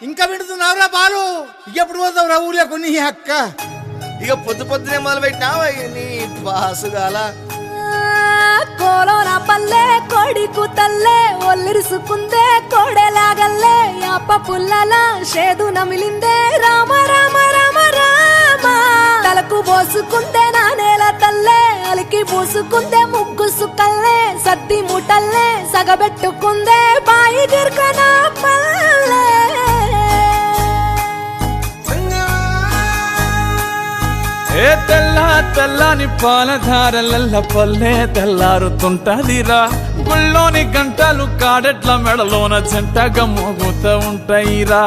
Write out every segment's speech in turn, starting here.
ఇంకా వింటున్నావురా బాలు? ఎప్పుడు పోతావురా ఊర్లో కొన్ని అక్క? ఇక పొద్దు పొద్దునే మొదలు పెట్టినావా నీ బాసుగాల? కోలోన పల్లె కోడి కూతల్లే ఒల్లిరుసుకుందే కోడెలాగల్లే యాప పుల్లల షేదు నమిలిందే రామ రామ రామ రామ తలకు పోసుకుందే నా నేల తల్లే అలికి పూసుకుందే ముగ్గు సుక్కల్లే సద్ది మూటల్లే సగబెట్టుకుందే బాయి గిర్కన పల్లె ఏ తెల్ల తెల్లని పాలధారలల్ల పల్లె తెల్లారుతుంటదిరా. గుళ్ళోని గంటలు కాడెట్ల మెడలోన జంటగా మోగుతూ ఉంటాయిరా.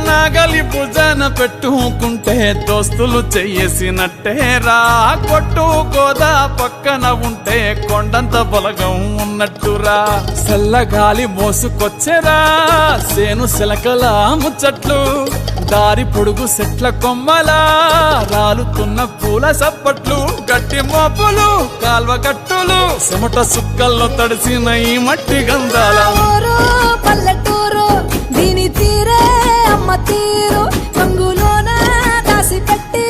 నాగలి భుజాన పెట్టుకుంటే దోస్తులు చెయ్యేసినట్టేరా. కొట్టు గోదా పక్కన ఉంటే కొండంత బలగం ఉన్నట్టురా. చల్లగాలి మోసుకొచ్చెరా సేను శిలకల ముచ్చట్లు. దారి పొడుగు సెట్ల కొమ్మలా రాలుతున్న పూల సప్పట్లు. గట్టి మోపులు కాల్వ కట్టులు చెమట సుక్కల్లో తడిసిన ఈ మట్టి గంధాల పల్లెటూరు దీని తీరే అమ్మ తీరు రంగులోన దాసి పెట్టి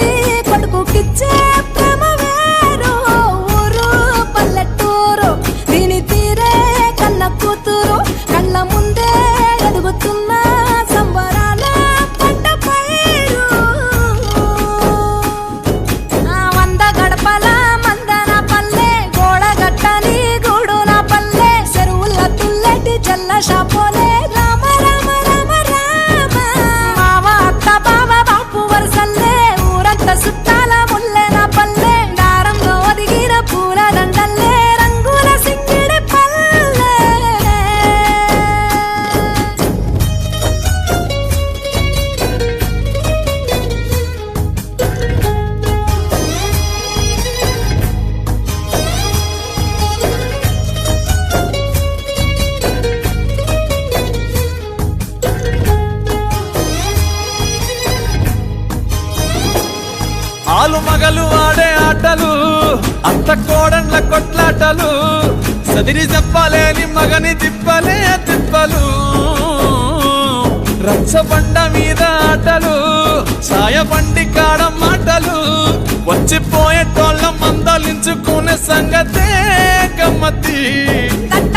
కొడుకుకిచ్చే ప్రేమ వేరు. ఊరు పల్లెటూరు దీని తీరే కన్న కూతురు కళ్ళ ముందే ఎదుగుతున్న సంబరాల పంట పైరు. వంద గడపల మందన పల్లె గోడగట్టని గూడున పల్లె చెరువుల తుల్లటి జల్ల షాపోలే రామ రామ రామ రామ మావ అత్త బావ బాపు వరసల్లే ఊరంత సుట్టాల ముల్లెన పల్లె దారంలో ఒదిగిన పూల దండల్లే రంగుల సింగిడి పల్లె. ఆలు మగలు ఆడే ఆటలు అత్త కోడన్ల కొట్లాటలు. సదిరి చెప్పలేని మగని తిప్పలే తిప్పలు. రచ్చబండ మీద ఆటలు సాయబండి కాడ మాటలు. వచ్చిపోయేటోళ్ళ మందలించుకునే సంగతే గమ్మతి. తట్ట